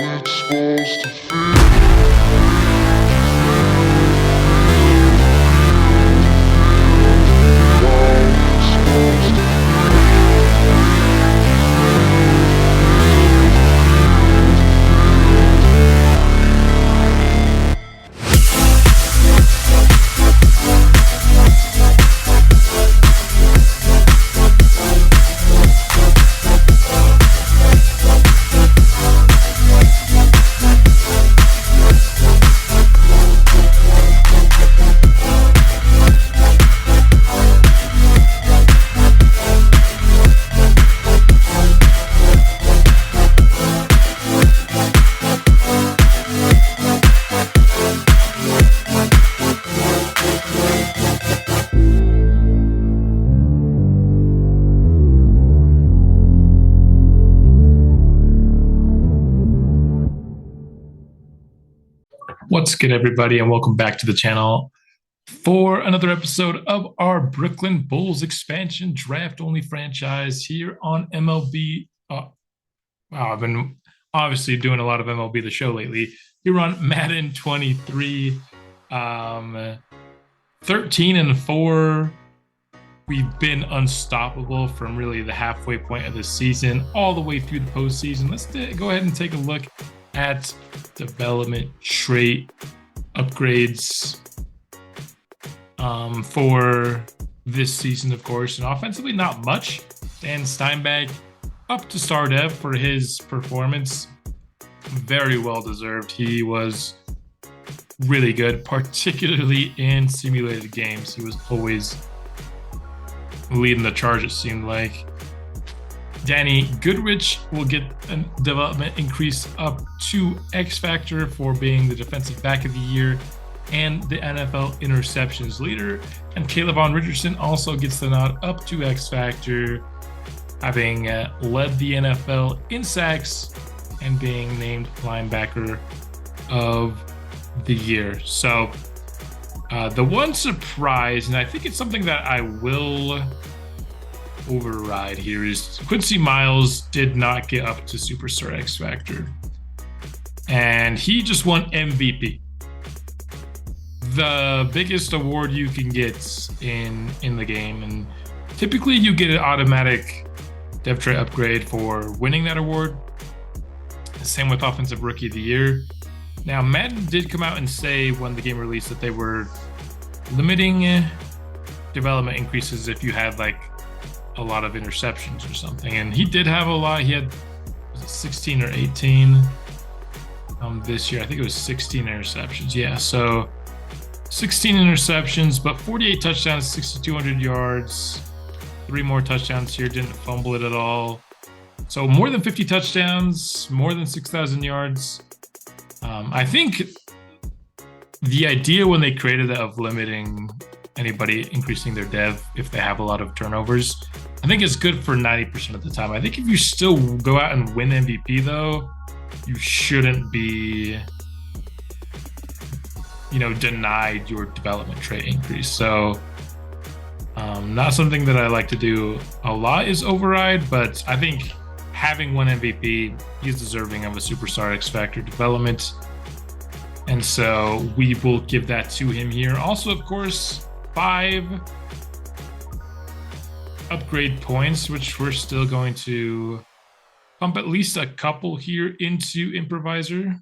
it's supposed to feel. What's good, everybody, and welcome back to the channel for another episode of our Brooklyn Bulls expansion draft-only franchise here on MLB. Wow, I've been obviously doing a lot of MLB The Show lately. Here on Madden 23, 13-4. We've been unstoppable from really the halfway point of the season all the way through the postseason. Let's go ahead and take a look at development trait upgrades for this season, of course. And offensively, not much. Dan Steinbeck up to star dev for his performance. Very well deserved. He was really good, particularly in simulated games. He was always leading the charge, it seemed like. Danny Goodrich will get a development increase up to X Factor for being the defensive back of the year and the NFL interceptions leader. And Caleb Von Richardson also gets the nod up to X Factor, having led the NFL in sacks and being named linebacker of the year. So the one surprise, and I think it's something that I will override here, is Quincy Miles did not get up to Superstar X Factor, and he just won MVP, the biggest award you can get in the game. And typically you get an automatic dev trait upgrade for winning that award. Same with Offensive Rookie of the Year. Now, Madden did come out and say when the game released that they were limiting development increases if you had like a lot of interceptions or something, and he did have a lot. He had, was it 16 or 18 this year? I think it was 16 interceptions. Yeah, so 16 interceptions, but 48 touchdowns, 6,200 yards, 3 more touchdowns here. Didn't fumble it at all. So more than 50 touchdowns, more than 6,000 yards. I think the idea when they created that of limiting anybody increasing their dev if they have a lot of turnovers, I think it's good for 90% of the time. I think if you still go out and win MVP, though, you shouldn't be, denied your development trait increase. So not something that I like to do a lot is override, but I think having one MVP, he's deserving of a Superstar X Factor development. And so we will give that to him here. Also, of course, 5 upgrade points, which we're still going to pump at least a couple here into improviser.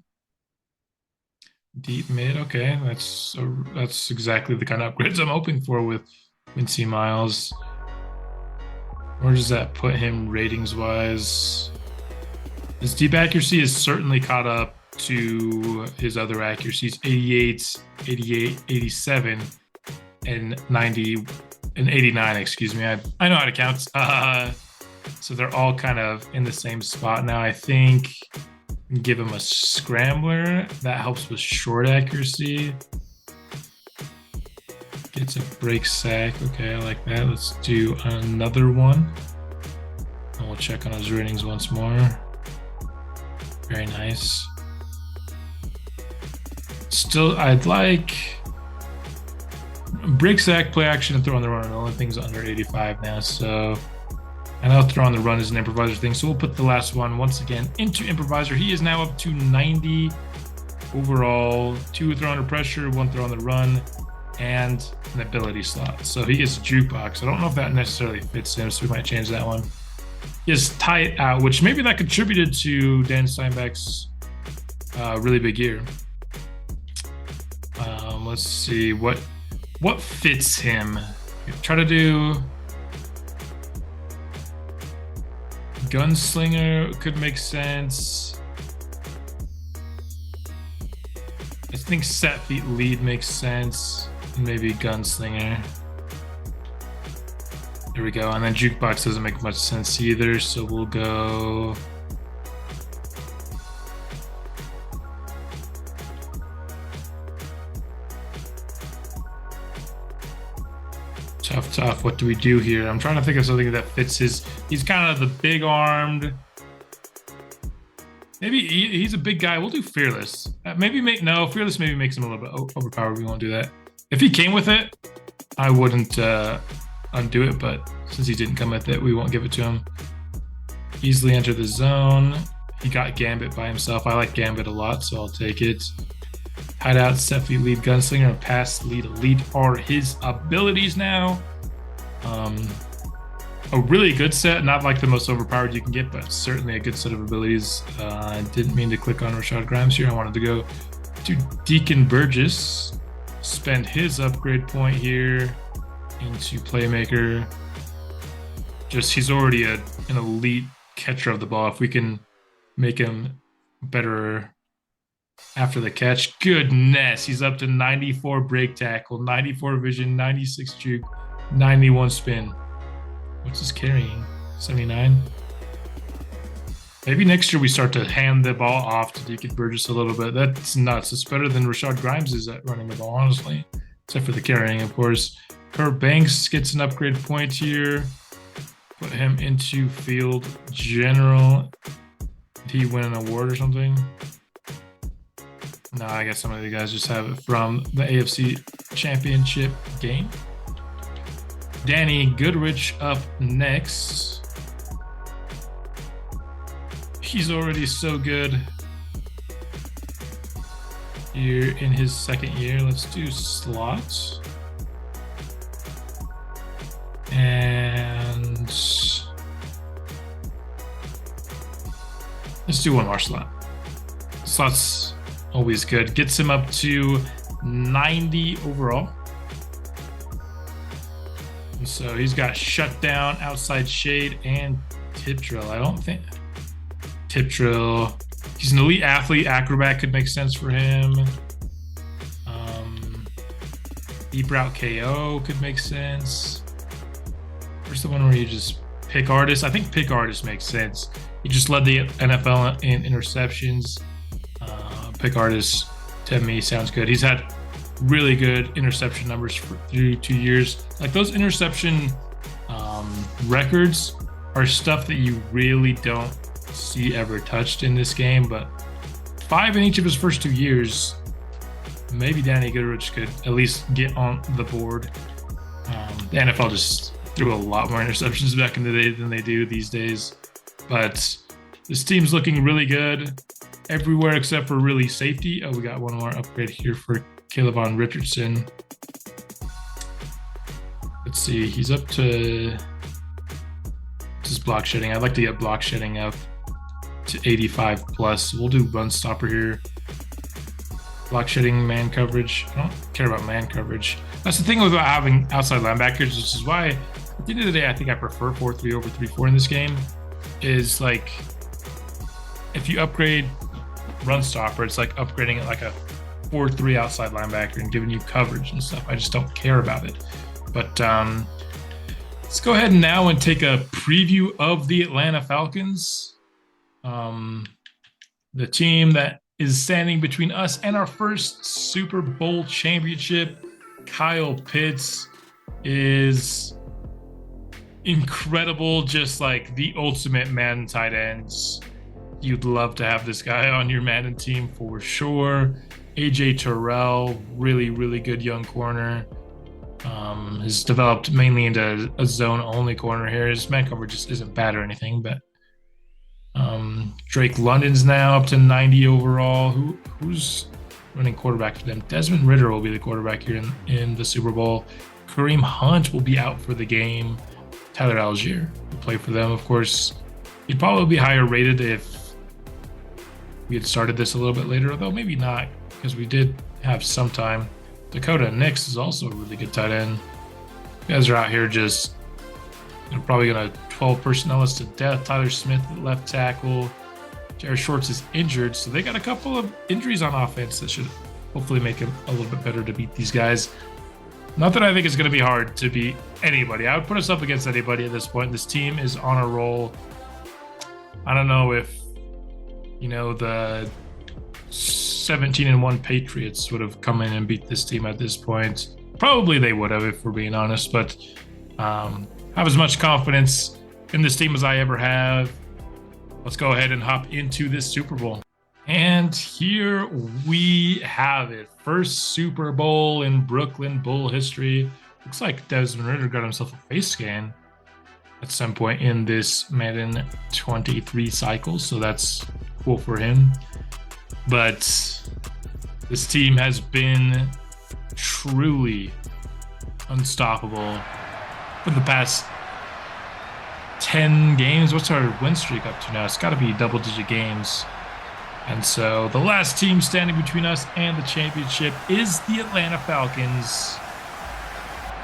Deep mid, okay, that's exactly the kind of upgrades I'm hoping for with Quincy Miles. Where does that put him ratings wise? His deep accuracy is certainly caught up to his other accuracies: 88, 87, and 90 and 89, excuse me. I know how to count. So they're all kind of in the same spot now. I think give him a scrambler. That helps with short accuracy. Gets a break sack. Okay, I like that. Let's do another one. And we'll check on his ratings once more. Very nice. Still, I'd like break sack, play action, and throw on the run. The only thing's under 85 now, so And I'll throw on the run as an improviser thing. So we'll put the last one once again into improviser. He is now up to 90 overall, 2 throw under pressure, 1 throw on the run, and an ability slot. So he gets a jukebox. I don't know if that necessarily fits him, so we might change that one. He has tight out, which maybe that contributed to Dan Steinbeck's really big year. Let's see what fits him. Try to do gunslinger could make sense. I think set feet lead makes sense. Maybe gunslinger. There we go. And then jukebox doesn't make much sense either, so we'll go tough. What do we do here? I'm trying to think of something that fits his. He's kind of the big armed. Maybe he's a big guy. We'll do fearless. Fearless maybe makes him a little bit overpowered. We won't do that. If he came with it, I wouldn't undo it. But since he didn't come with it, we won't give it to him. Easily enter the zone. He got Gambit by himself. I like Gambit a lot, so I'll take it. Hideout, set feet lead, gunslinger, and pass lead elite are his abilities now. A really good set, not like the most overpowered you can get, but certainly a good set of abilities. I didn't mean to click on Rashad Grimes here. I wanted to go to Deacon Burgess, spend his upgrade point here into playmaker. He's already an elite catcher of the ball. If we can make him better after the catch, goodness, he's up to 94 break tackle, 94 vision, 96 juke, 91 spin. What's his carrying? 79? Maybe next year we start to hand the ball off to Deacon Burgess a little bit. That's nuts. It's better than Rashad Grimes is at running the ball, honestly. Except for the carrying, of course. Kurt Banks gets an upgrade point here. Put him into field general. Did he win an award or something? No, I guess some of the guys just have it from the AFC Championship game. Danny Goodrich up next. He's already so good here in his second year. Let's do slots. And let's do one more slot. Slots always good. Gets him up to 90 overall. And so he's got shutdown, outside shade, and tip drill. I don't think tip drill. He's an elite athlete. Acrobat could make sense for him. Deep route KO could make sense. Where's the one where you just pick artist? I think pick artist makes sense. He just led the NFL in interceptions. Pick artist to me sounds good. He's had really good interception numbers through 2 years. Like those interception records are stuff that you really don't see ever touched in this game, but 5 in each of his first 2 years, maybe Danny Goodrich could at least get on the board. The NFL just threw a lot more interceptions back in the day than they do these days, but this team's looking really good everywhere except for really safety. Oh, we got one more upgrade here for Caleb Richardson. Let's see, he's up to his block shedding. I'd like to get block shedding up to 85 plus. We'll do run stopper here. Block shedding, man coverage. I don't care about man coverage. That's the thing about having outside linebackers, which is why at the end of the day, I think I prefer 4-3 over 3-4 in this game. Is like if you upgrade run stopper, it's like upgrading it like a 4-3 outside linebacker and giving you coverage and stuff. I just don't care about it. But let's go ahead now and take a preview of the Atlanta Falcons. The team that is standing between us and our first Super Bowl championship. Kyle Pitts is incredible, just like the ultimate Madden tight ends. You'd love to have this guy on your Madden team for sure. AJ Terrell, really, really good young corner. Has developed mainly into a zone-only corner here. His man coverage just isn't bad or anything, but Drake London's now up to 90 overall. Who's running quarterback for them? Desmond Ridder will be the quarterback here in the Super Bowl. Kareem Hunt will be out for the game. Tyler Algier will play for them. Of course, he'd probably be higher rated if we had started this a little bit later, although maybe not, because we did have some time. Dakota Nix is also a really good tight end. You guys are out here just probably going to 12 personnel us to death. Tyler Smith at left tackle. Jared Shorts is injured, so they got a couple of injuries on offense that should hopefully make it a little bit better to beat these guys. Not that I think it's going to be hard to beat anybody. I would put us up against anybody at this point. This team is on a roll. I don't know if, the 17-1 Patriots would have come in and beat this team at this point. Probably they would have, if we're being honest, but have as much confidence in this team as I ever have. Let's go ahead and hop into this Super Bowl. And here we have it. First Super Bowl in Brooklyn Bull history. Looks like Desmond Ridder got himself a face scan at some point in this Madden 23 cycle, so that's cool for him. But this team has been truly unstoppable for the past 10 games. What's our win streak up to now? It's got to be double-digit games. And so the last team standing between us and the championship is the Atlanta Falcons.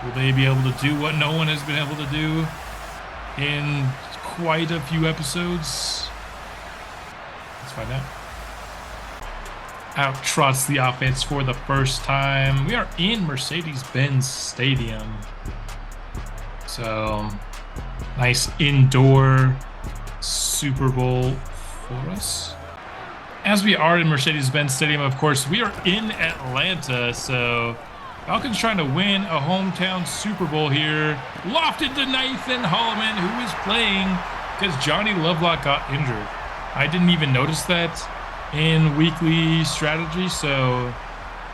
Will they be able to do what no one has been able to do in quite a few episodes? Let's find out. Out trots the offense for the first time. We are in Mercedes-Benz Stadium. So, nice indoor Super Bowl for us. As we are in Mercedes-Benz Stadium, of course, we are in Atlanta. So, Falcons trying to win a hometown Super Bowl here. Lofted to Nathan Holloman, who is playing because Johnny Lovelock got injured. I didn't even notice that in weekly strategy, so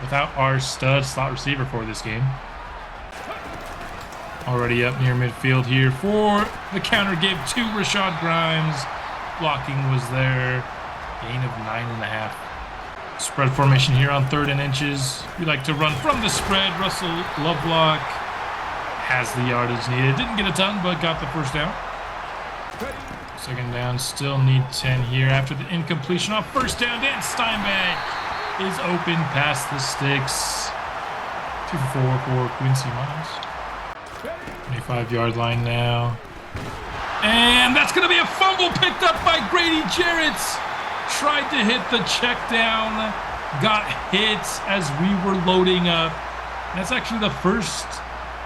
without our stud slot receiver for this game. Already up near midfield here for the counter give to Rashad Grimes. Blocking was there. Gain of 9.5. Spread formation here on 3rd and inches. We like to run from the spread. Russell Lovelock has the yardage needed. Didn't get a ton, but got the first down. 2nd down, still need 10 here after the incompletion off 1st down. Dan Steinbeck is open past the sticks. 2 for 4 for Quincy Miles. 25-yard line now. And that's going to be a fumble picked up by Grady Jarrett. Tried to hit the check down. Got hit as we were loading up. That's actually the first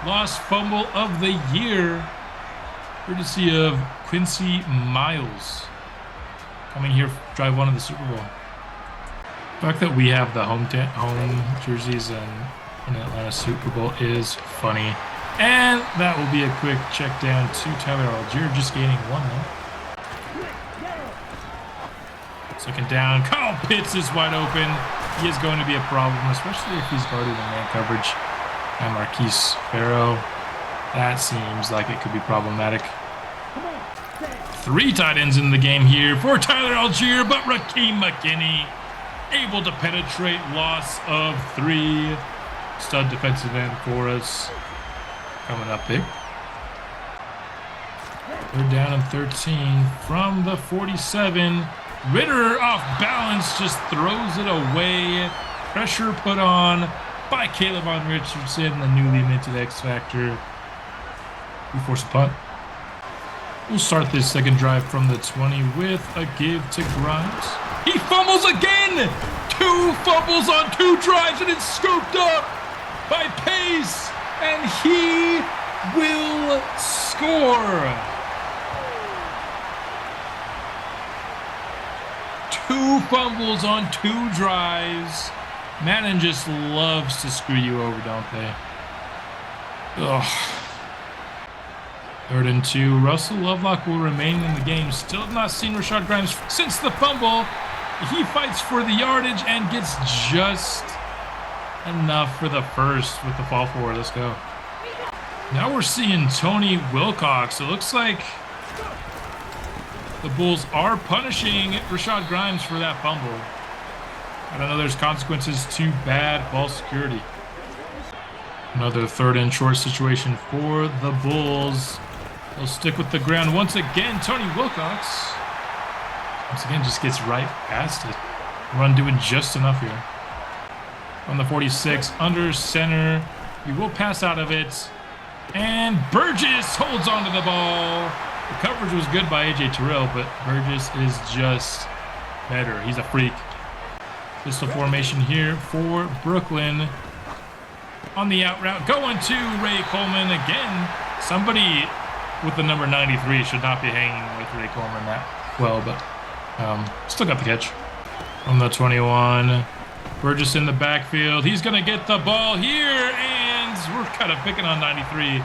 lost fumble of the year. Courtesy of Quincy Miles. Coming here, drive 1 of the Super Bowl. The fact that we have the home jerseys in Atlanta Super Bowl is funny. And that will be a quick check down to Tyler Algier, just gaining 1 now. 2nd down, Kyle Pitts is wide open. He is going to be a problem, especially if he's guarded in man coverage by Marquise Farrow. That seems like it could be problematic. 3 tight ends in the game here for Tyler Algier, but Rakeem McKinney able to penetrate, loss of 3. Stud defensive end for us. Coming up big. 3rd down and 13 from the 47. Ridder off balance, just throws it away. Pressure put on by Caleb Richardson, the newly minted X Factor. We force a punt. We'll start this 2nd drive from the 20 with a give to Grimes. He fumbles again! 2 fumbles on 2 drives, and it's scooped up by Pace, and he will score. 2 fumbles on 2 drives. Madden just loves to screw you over, don't they? Ugh. 3rd and 2. Russell Lovelock will remain in the game. Still have not seen Rashad Grimes since the fumble. He fights for the yardage and gets just enough for the first with the fall forward. Let's go. Now we're seeing Tony Wilcox. It looks like the Bulls are punishing Rashad Grimes for that fumble. I don't know, there's consequences to bad ball security. Another 3rd and short situation for the Bulls. They'll stick with the ground once again. Tony Wilcox, once again, just gets right past it. Run doing just enough here. On the 46, under center. He will pass out of it. And Burgess holds onto the ball. The coverage was good by A.J. Terrell, but Burgess is just better. He's a freak. Pistol formation here for Brooklyn. On the out route, going to Ray Coleman again. Somebody with the number 93 should not be hanging with Ray Coleman that well, but still got the catch. On the 21, Burgess in the backfield. He's going to get the ball here, and we're kind of picking on 93,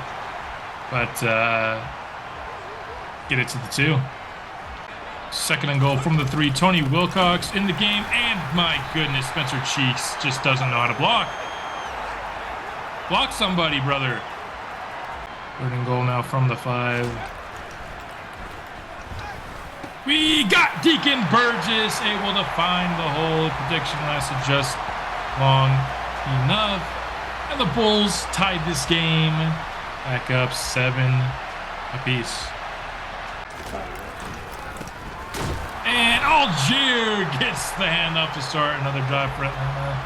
but get it to the 2. 2nd and goal from the 3. Tony Wilcox in the game, and my goodness, Spencer Cheeks just doesn't know how to block. Block somebody, brother. 3rd and goal now from the 5. We got Deacon Burgess able to find the hole. Prediction lasted just long enough. And the Bulls tied this game back up 7 apiece. And Algier gets the hand up to start another drive for Atlanta.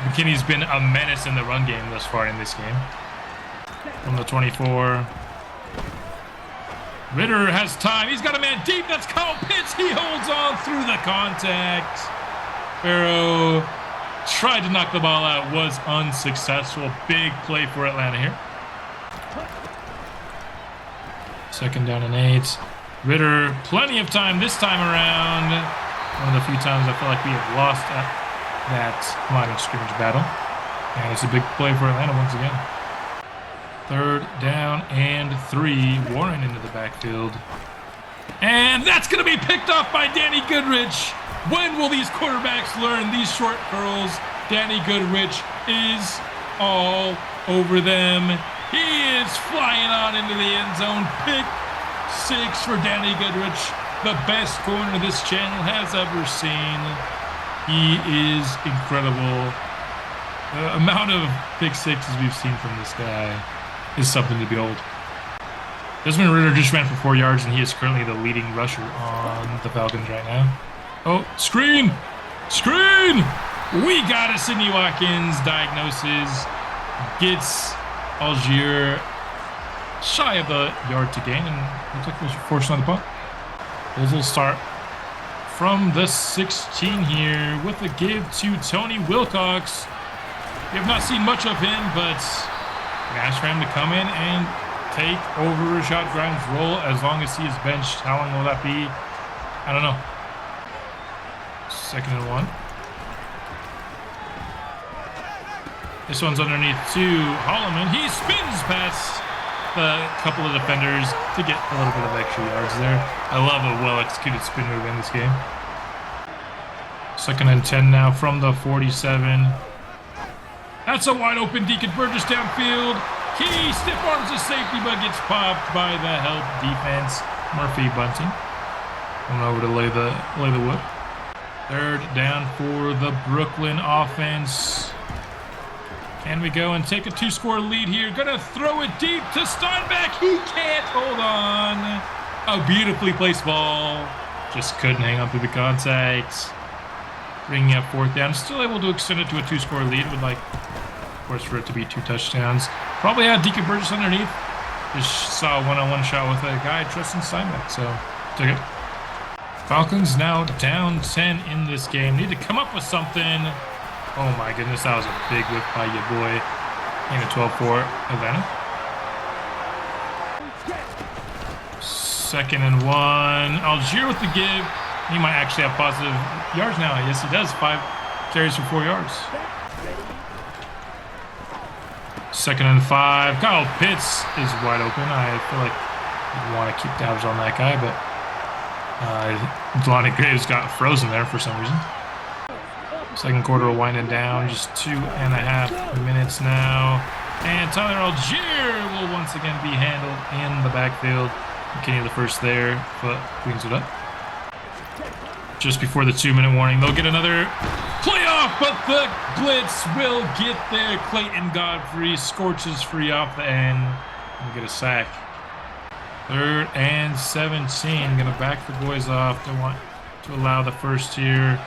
McKinney's been a menace in the run game thus far in this game. From the 24. Ritter has time. He's got a man deep. That's Kyle Pitts. He holds on through the contact. Farrow tried to knock the ball out. Was unsuccessful. Big play for Atlanta here. 2nd down and 8. Ritter, plenty of time this time around. One of the few times I feel like we have lost that line of scrimmage battle. And it's a big play for Atlanta once again. 3rd down and 3. Warren into the backfield. And that's going to be picked off by Danny Goodrich. When will these quarterbacks learn these short curls? Danny Goodrich is all over them. He is flying on into the end zone. Pick 6 for Danny Goodrich. The best corner this channel has ever seen. He is incredible. The amount of pick 6s we've seen from this guy is something to behold. Desmond Ritter just ran for 4 yards, and he is currently the leading rusher on the Falcons right now. Oh, screen! Screen! We got a Sidney Watkins diagnosis. Gets Algier shy of the yard to gain, and looks like there's a force on the punt. Bulls will start from the 16 here with a give to Tony Wilcox. We have not seen much of him, but ask for him to come in and take over Rashad Grimes' role as long as he is benched. How long will that be? I don't know. 2nd and 1. This one's underneath to Holloman. He spins past a couple of defenders to get a little bit of extra yards there. I love a well-executed spin move in this game. 2nd and 10 now from the 47. That's a wide open Deacon Burgess downfield. He stiff arms the safety, but gets popped by the help defense. Murphy Bunting. Going over to lay the wood. 3rd down for the Brooklyn offense. Can we go and take a 2-score lead here? Gonna throw it deep to Steinbeck. He can't hold on. A beautifully placed ball. Just couldn't hang on through the contact. Bringing up 4th down. Still able to extend it to a 2-score lead. Would like, of course, for it to be 2 touchdowns. Probably had Deacon Burgess underneath. Just saw a one-on-one shot with a guy trusting Steinbeck, so took it. Falcons now down 10 in this game. Need to come up with something. Oh my goodness, that was a big whip by your boy. And a 12-4 Atlanta. 2nd and 1. Algier with the give. He might actually have positive yards now. Yes, he does. 5 carries for 4 yards. 2nd and 5. Kyle Pitts is wide open. I feel like you'd want to keep tabs on that guy, but Delonte Graves got frozen there for some reason. 2nd quarter winding down. Just 2.5 minutes now. And Tyler Algier will once again be handled in the backfield. Kenny the first there, but cleans it up. Just before the 2-minute warning, they'll get another playoff, but the blitz will get there. Clayton Godfrey scorches free off the end and get a sack. 3rd and 17. Gonna back the boys off. Don't want to allow the first here.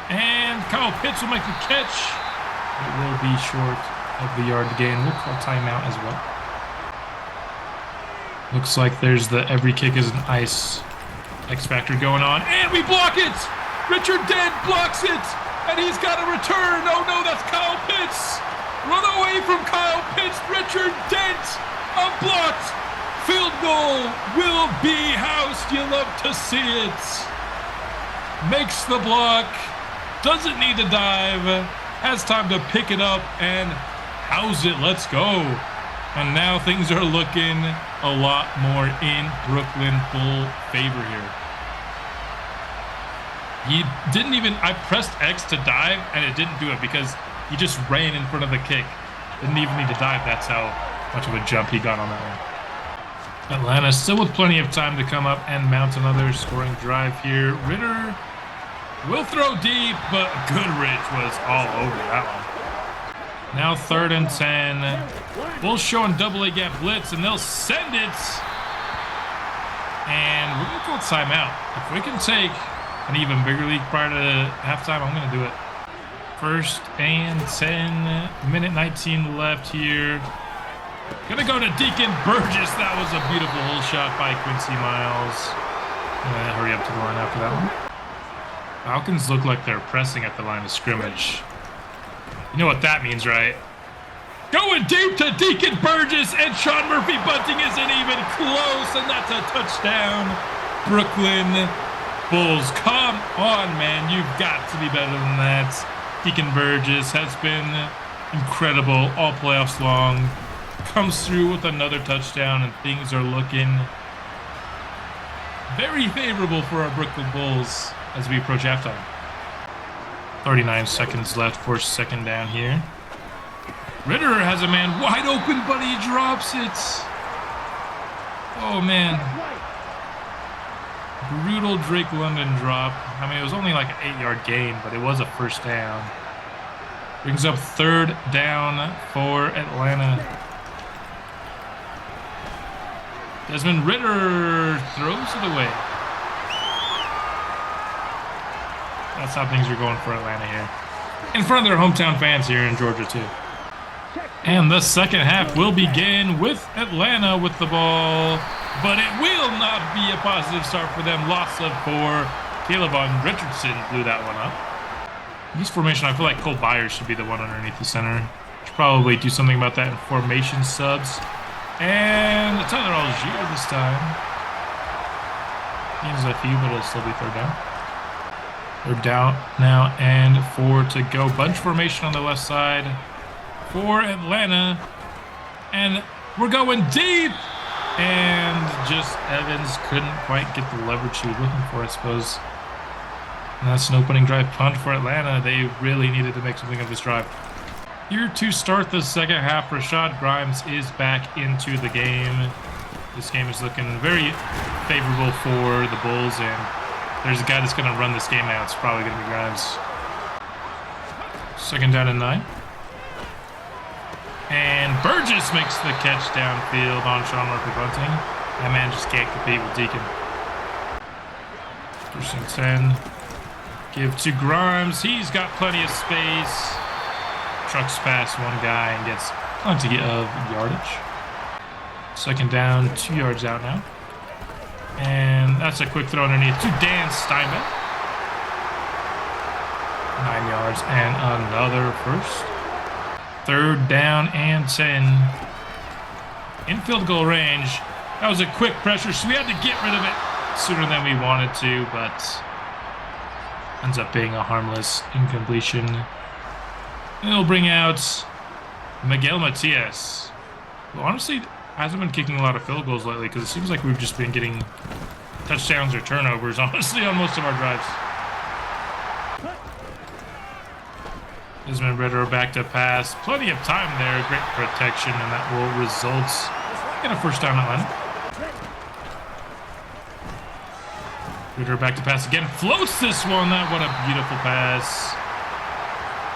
And Kyle Pitts will make the catch. It will be short of the yard gain. We'll call timeout as well. Looks like there's the every kick is an ice X Factor going on. And we block it! Richard Dent blocks it! And he's got a return! Oh no, that's Kyle Pitts! Run away from Kyle Pitts! Richard Dent! Unblocked! Field goal will be housed. You love to see it. Makes the block. Doesn't need to dive. Has time to pick it up and house it. Let's go. And now things are looking a lot more in Brooklyn full favor here. He didn't even, I pressed X to dive and it didn't do it because he just ran in front of the kick. Didn't even need to dive. That's how much of a jump he got on that one. Atlanta still with plenty of time to come up and mount another scoring drive here. Ritter will throw deep, but Goodrich was all over that one. Now 3rd and 10. Bulls showing double A gap blitz, and they'll send it. And we're going to call timeout. If we can take an even bigger lead prior to halftime, I'm going to do it. 1st and 10. Minute 19 left here. Gonna go to Deacon Burgess. That was a beautiful hole shot by Quincy Miles. Hurry up to the line after that one. Falcons look like they're pressing at the line of scrimmage. You know what that means, right? Going deep to Deacon Burgess, and Sean Murphy Bunting isn't even close, and that's a touchdown. Brooklyn Bulls, come on, man. You've got to be better than that. Deacon Burgess has been incredible all playoffs long. Comes through with another touchdown, and things are looking very favorable for our Brooklyn Bulls as we approach halftime. 39 seconds left for 2nd down here. Ritter has a man wide open, but he drops it. Oh, man. Brutal Drake London drop. I mean, it was only like an 8-yard gain, but it was a 1st down. Brings up 3rd down for Atlanta. Desmond Ritter throws it away. That's how things are going for Atlanta here. In front of their hometown fans here in Georgia, too. And the second half will begin with Atlanta with the ball. But it will not be a positive start for them. Loss of 4. Caleb Richardson blew that one up. In this formation, I feel like Cole Byers should be the one underneath the center. Should probably do something about that in formation subs. And Tyler Algier this time. Needs a few, but it'll still be 3rd down. 3rd down now and 4 to go. Bunch formation on the left side for Atlanta. And we're going deep. And just Evans couldn't quite get the leverage he was looking for, I suppose. And that's an opening drive punt for Atlanta. They really needed to make something of this drive. Here to start the second half, Rashad Grimes is back into the game. This game is looking very favorable for the Bulls, and there's a guy that's going to run this game out. It's probably going to be Grimes. 2nd down and 9. And Burgess makes the catch downfield on Sean Murphy Bunting. That man just can't compete with Deacon. 1st and 10. Give to Grimes. He's got plenty of space. Trucks past one guy and gets plenty of yardage. 2nd down, 2 yards out now. And that's a quick throw underneath to Dan Steinbeck. 9 yards and another 1st. 3rd down and 10. In field goal range. That was a quick pressure, so we had to get rid of it sooner than we wanted to, but ends up being a harmless incompletion. And it'll bring out Miguel Matias, who honestly hasn't been kicking a lot of field goals lately because it seems like we've just been getting touchdowns or turnovers, honestly, on most of our drives. Desmond Ritter back to pass. Plenty of time there. Great protection, and that will result in a first down Atlanta. Ritter back to pass again. Floats this one. What a beautiful pass.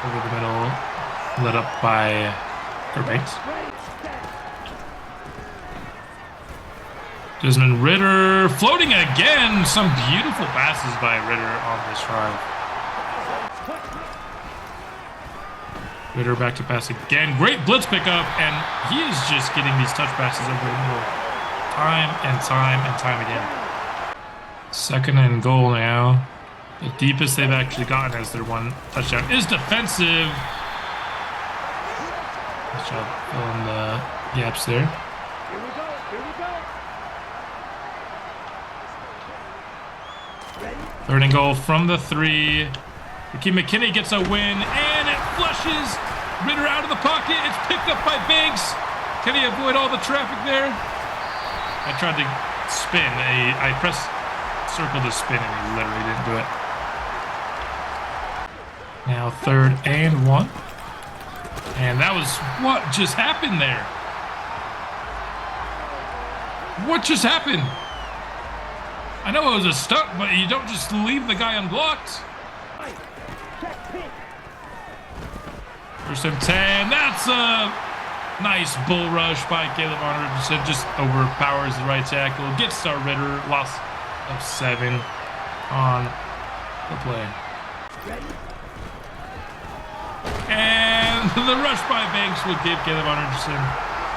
Over the middle. Led up by Banks. Desmond Ritter floating again. Some beautiful passes by Ritter on this drive. Ritter back to pass again. Great blitz pickup, and he is just getting these touch passes over the middle time and time again. Second and goal now. The deepest they've actually gotten as their one touchdown is defensive. Nice job filling the gaps there. Third and goal from the 3. Ricky McKinney gets a win, and it flushes Ritter out of the pocket. It's picked up by Banks. Can he avoid all the traffic there? I tried to spin. I pressed circle to spin, and he literally didn't do it. Now 3rd and 1. And that was what just happened there. What just happened? I know it was a stunt, but you don't just leave the guy unblocked. First and 10. That's a nice bull rush by Caleb Arnold. Just overpowers the right tackle. Gets our Ritter. Loss of 7 on the play. And the rush by Banks will give Caleb Anderson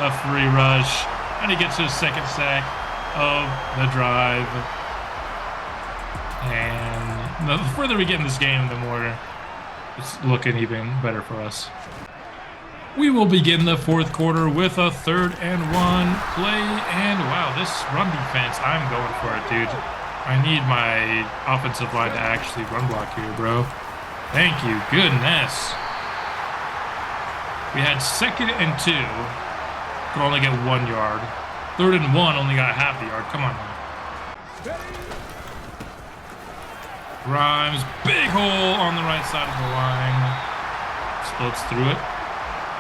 a free rush. And he gets his second sack of the drive. And the further we get in this game, the more it's looking even better for us. We will begin the 4th quarter with a 3rd and 1 play. And wow, this run defense, I'm going for it, dude. I need my offensive line to actually run block here, bro. Thank you, goodness. We had 2nd and 2. Could only get 1 yard. 3rd and 1 only got half the yard. Come on now. Grimes, big hole on the right side of the line. Floats through it.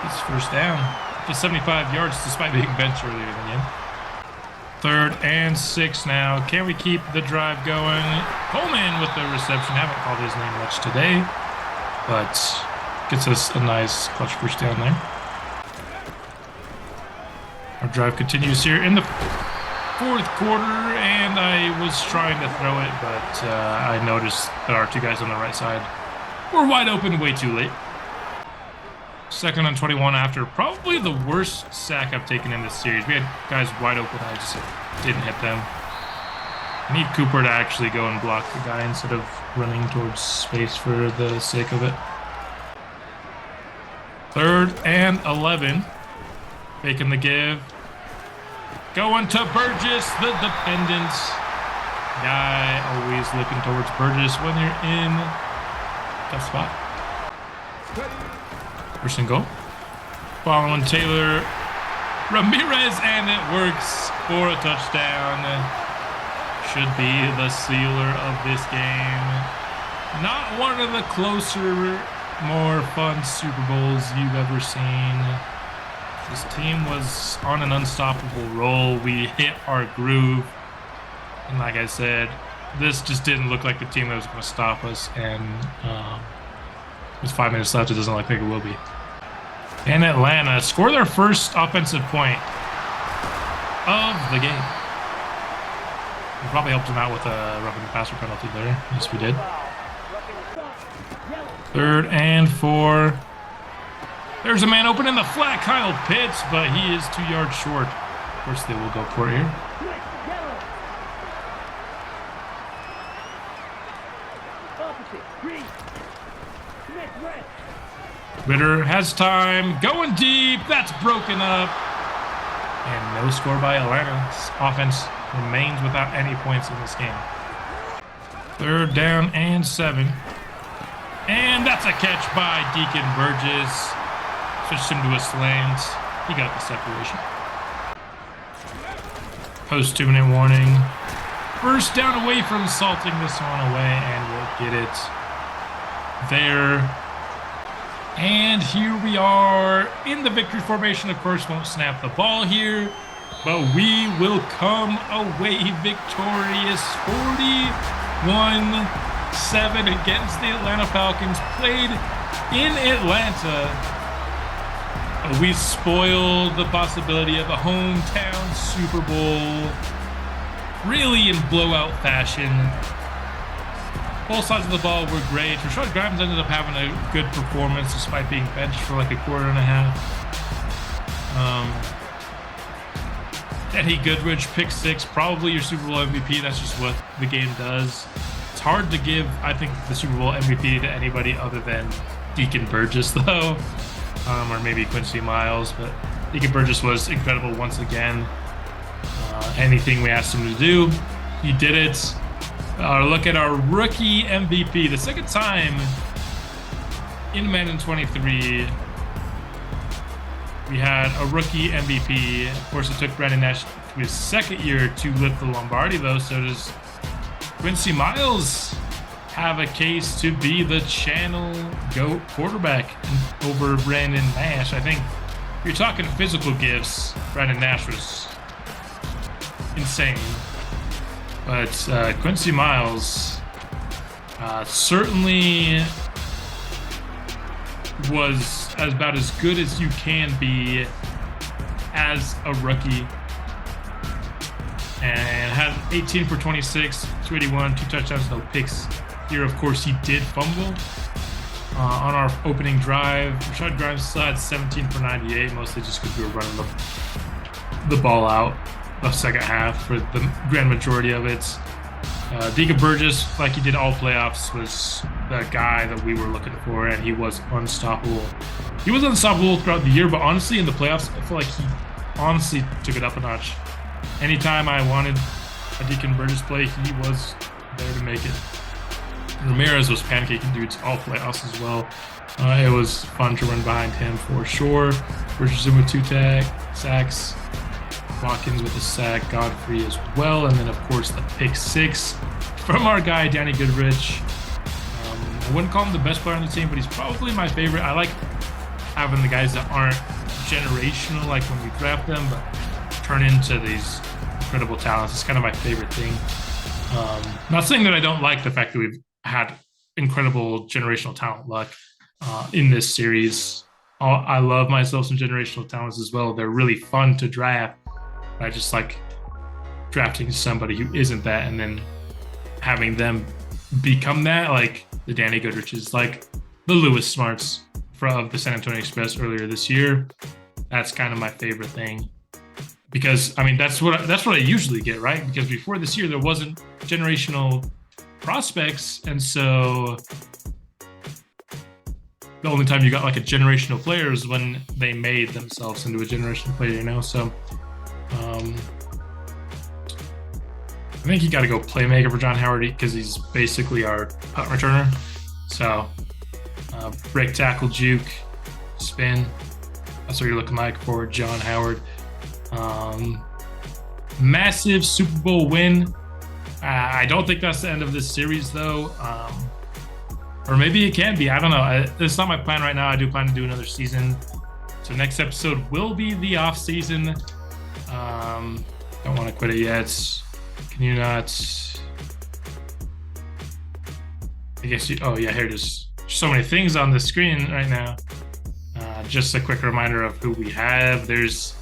It's first down. Just 75 yards despite being benched earlier in the game. 3rd and 6 now. Can we keep the drive going? Coleman with the reception. Haven't called his name much today, but gets us a nice clutch first down there. Our drive continues here in the 4th quarter, and I was trying to throw it, but I noticed that our 2 guys on the right side were wide open way too late. 2nd and 21 after probably the worst sack I've taken in this series. We had guys wide open. I just didn't hit them. I need Cooper to actually go and block the guy instead of running towards space for the sake of it. 3rd and 11. Making the give. Going to Burgess, the dependent guy. Always looking towards Burgess when you're in tough spot. First and goal. Following Taylor Ramirez, and it works for a touchdown. Should be the sealer of this game. Not one of the closer, more fun Super Bowls you've ever seen. This team was on an unstoppable roll. We hit our groove. And like I said, this just didn't look like the team that was going to stop us. And with 5 minutes left, it doesn't look like it will be. And Atlanta score their first offensive point of the game. We probably helped them out with a roughing the passer penalty there. Yes, we did. 3rd and 4. There's a man open in the flat, Kyle Pitts, but he is 2 yards short. Of course, they will go for it here. Ritter has time, going deep. That's broken up. And no score by Atlanta's offense remains without any points in this game. 3rd down and 7. And that's a catch by Deacon Burgess. Switched him to a slant. He got the separation. Post 2-minute warning. First down away from salting this one away, and we'll get it there. And here we are in the victory formation. Of course, won't snap the ball here, but we will come away victorious 41-7 against the Atlanta Falcons. Played in Atlanta. We spoiled the possibility of a hometown Super Bowl, really in blowout fashion. Both sides of the ball were great. Rashad Grimes ended up having a good performance despite being benched for like a quarter and a half. Eddie Goodrich, pick six, probably your Super Bowl MVP. That's just what the game does. It's hard to give, I think, the Super Bowl MVP to anybody other than Deacon Burgess, though, or maybe Quincy Miles. But Deacon Burgess was incredible once again. Anything we asked him to do, he did it. Look at our rookie MVP. The second time in Madden 23, we had a rookie MVP. Of course, it took Brandon Nash to his second year to lift the Lombardi, though. So does Quincy Miles have a case to be the channel GOAT quarterback over Brandon Nash? I think if you're talking physical gifts, Brandon Nash was insane. But Quincy Miles certainly was about as good as you can be as a rookie. And had 18 for 26, 281, 2 touchdowns, no picks. Here, of course, he did fumble on our opening drive. Rashad Grimes still had 17 for 98, mostly just because we were running the ball out the second half for the grand majority of it. Deacon Burgess, like he did all playoffs, was the guy that we were looking for, and he was unstoppable. He was unstoppable throughout the year, but honestly, in the playoffs, I feel like he honestly took it up a notch. Anytime I wanted a Deacon Burgess play, he was there to make it. Ramirez was pancaking dudes all playoffs as well. It was fun to run behind him for sure. Richardson with 2 sacks. Watkins with a sack, Godfrey as well, and then of course the pick six from our guy Danny Goodrich. I wouldn't call him the best player on the team, but he's probably my favorite. I like having the guys that aren't generational, like when we draft them, but turn into these incredible talents. It's kind of my favorite thing. Not saying that I don't like the fact that we've had incredible generational talent luck in this series. I love myself some generational talents as well. They're really fun to draft. I just like drafting somebody who isn't that and then having them become that, like the Danny Goodriches, like the Lewis Smarts of the San Antonio Express earlier this year. That's kind of my favorite thing, because I mean that's what I usually get, right? Because before this year there wasn't generational prospects, and so the only time you got like a generational player is when they made themselves into a generational player, you know? So I think you got to go playmaker for John Howard because he's basically our punt returner. So break, tackle, juke, spin. That's what you're looking like for John Howard. Massive Super Bowl win. I don't think that's the end of this series, though. Or maybe it can be. I don't know. It's not my plan right now. I do plan to do another season. So next episode will be the off season. Don't want to quit it yet. Can you not? I guess you. Oh yeah, here it is. So many things on the screen right now. Just a quick reminder of who we have. There's,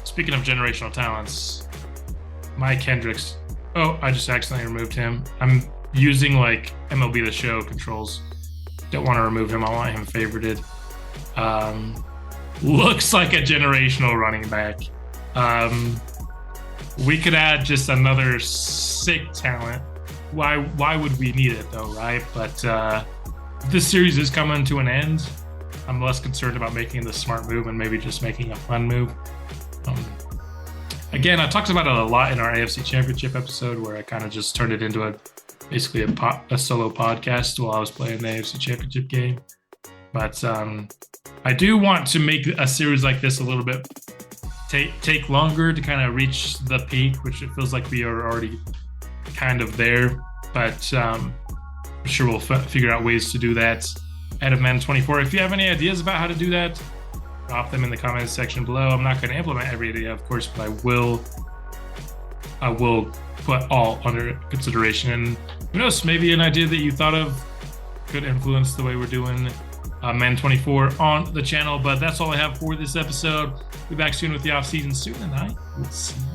speaking of generational talents, Mike Hendricks. Oh, I just accidentally removed him. I'm using like MLB The Show controls. Don't want to remove him. I want him favorited. Looks like a generational running back. We could add just another sick talent. Why would we need it though, right? But this series is coming to an end. I'm less concerned about making the smart move and maybe just making a fun move. Again, I talked about it a lot in our AFC Championship episode, where I kind of just turned it into basically a solo podcast while I was playing the AFC Championship game. But I do want to make a series like this a little bit take longer to kind of reach the peak, which it feels like we are already kind of there. But I'm sure we'll figure out ways to do that. out of Madden 24. If you have any ideas about how to do that, drop them in the comments section below. I'm not going to implement every idea, of course, but I will put all under consideration. And who knows, maybe an idea that you thought of could influence the way we're doing Madden 24 on the channel. But that's all I have for this episode. We'll be back soon with the off season soon, and I will see you.